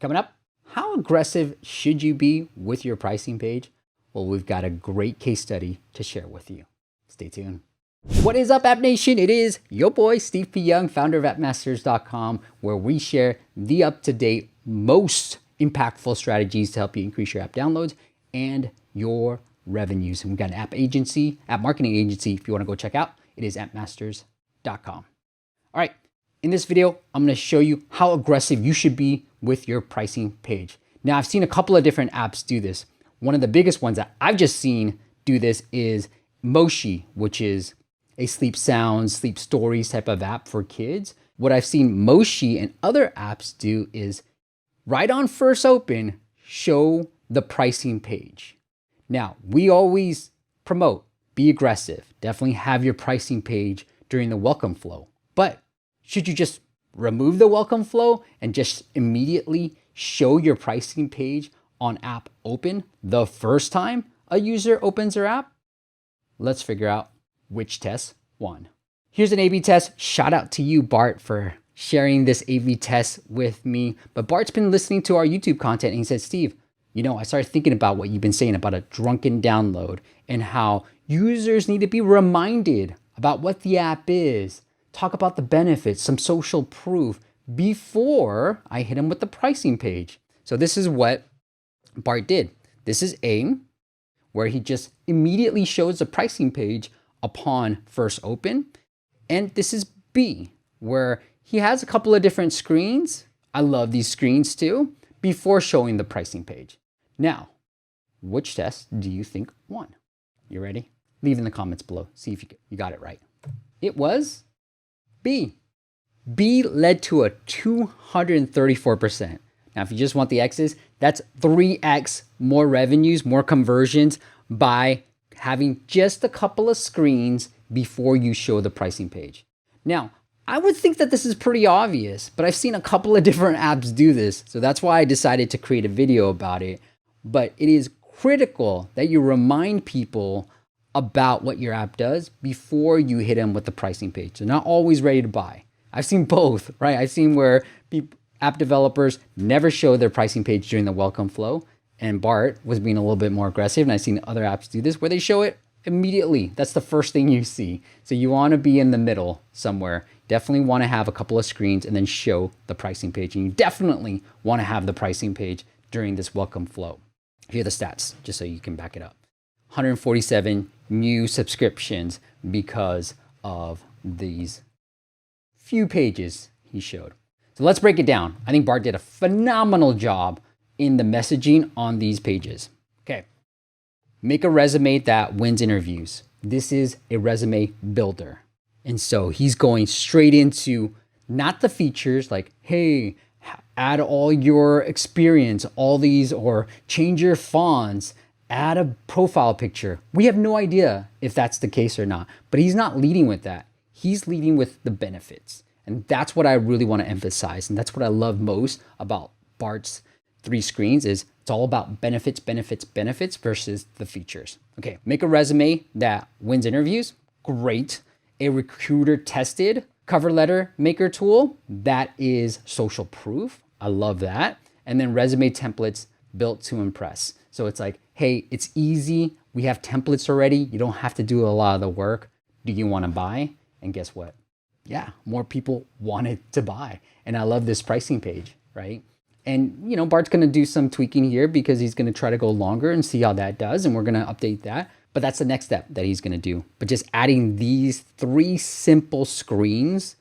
Coming up, how aggressive should you be with your pricing page? Well, we've got a great case study to share with you. Stay tuned. What is up, App Nation? It is your boy, Steve P. Young, founder of appmasters.com, where we share the up-to-date, most impactful strategies to help you increase your app downloads and your revenues. And we've got an app agency, app marketing agency, if you want to go check out. It is appmasters.com. All right, in this video, I'm going to show you how aggressive you should be with your pricing page. Now, I've seen a couple of different apps do this. One of the biggest ones that I've just seen do this is Moshi, which is a sleep sounds, sleep stories type of app for kids. What I've seen Moshi and other apps do is right on first open, show the pricing page. Now, we always promote, be aggressive, definitely have your pricing page during the welcome flow. But should you just remove the welcome flow and just immediately show your pricing page on app open the first time a user opens their app? Let's figure out which test won. Here's an A/B test. Shout out to you, Bart, for sharing this A/B test with me. But Bart's been listening to our YouTube content and he said, Steve, I started thinking about what you've been saying about a drunken download and how users need to be reminded about what the app is, talk about the benefits, some social proof before I hit them with the pricing page. So this is what Bart did. This is A, where he just immediately shows the pricing page upon first open. And this is B, where he has a couple of different screens. I love these screens too, before showing the pricing page. Now, which test do you think won? You ready? Leave in the comments below. See if you got it right. It was B. B led to a 234%. Now, if you just want the X's, that's 3X more revenues, more conversions by having just a couple of screens before you show the pricing page. Now, I would think that this is pretty obvious, but I've seen a couple of different apps do this. So that's why I decided to create a video about it. But it is critical that you remind people about what your app does before you hit them with the pricing page. They're not always ready to buy. I've seen both, right? I've seen where app developers never show their pricing page during the welcome flow. And Bart was being a little bit more aggressive. And I've seen other apps do this where they show it immediately. That's the first thing you see. So you want to be in the middle somewhere. Definitely want to have a couple of screens and then show the pricing page. And you definitely want to have the pricing page during this welcome flow. Here are the stats, just so you can back it up. 147 new subscriptions because of these few pages he showed. So let's break it down. I think Bart did a phenomenal job in the messaging on these pages. Okay. Make a resume that wins interviews. This is a resume builder. And so he's going straight into not the features like, hey, add all your experience, all these, or change your fonts, add a profile picture. We have no idea if that's the case or not, but he's not leading with that. He's leading with the benefits. And that's what I really want to emphasize. And that's what I love most about Bart's 3 screens is it's all about benefits, benefits, benefits versus the features. Okay, make a resume that wins interviews. Great. A recruiter tested cover letter maker tool. That is social proof. I love that. And then resume templates built to impress. So it's like, hey, it's easy. We have templates already. You don't have to do a lot of the work. Do you want to buy? And guess what? Yeah, more people wanted to buy. And I love this pricing page, right? And, Bart's going to do some tweaking here because he's going to try to go longer and see how that does. And we're going to update that. But that's the next step that he's going to do. But just adding these 3 simple screens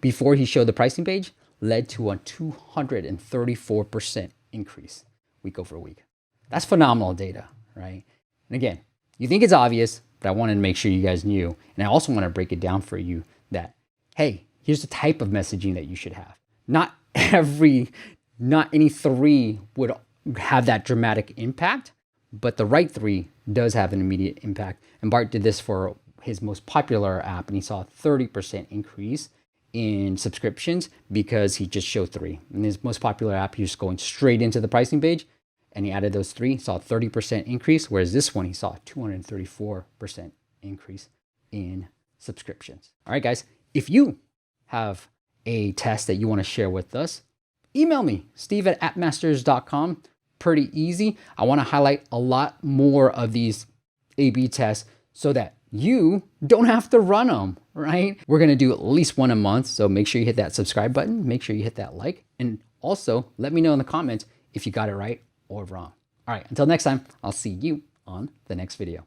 before he showed the pricing page led to a 234% increase week over week. That's phenomenal data, right? And again, you think it's obvious, but I wanted to make sure you guys knew. And I also want to break it down for you that, hey, here's the type of messaging that you should have. Not any 3 would have that dramatic impact, but the right 3 does have an immediate impact. And Bart did this for his most popular app, and he saw a 30% increase in subscriptions because he just showed 3. In his most popular app, he was going straight into the pricing page, and he added those 3, saw a 30% increase, whereas this one, he saw a 234% increase in subscriptions. All right, guys, if you have a test that you want to share with us, email me, steve@appmasters.com. Pretty easy. I want to highlight a lot more of these A/B tests so that you don't have to run them, right? We're going to do at least one a month. So make sure you hit that subscribe button. Make sure you hit that like. And also let me know in the comments if you got it right or wrong. All right, until next time, I'll see you on the next video.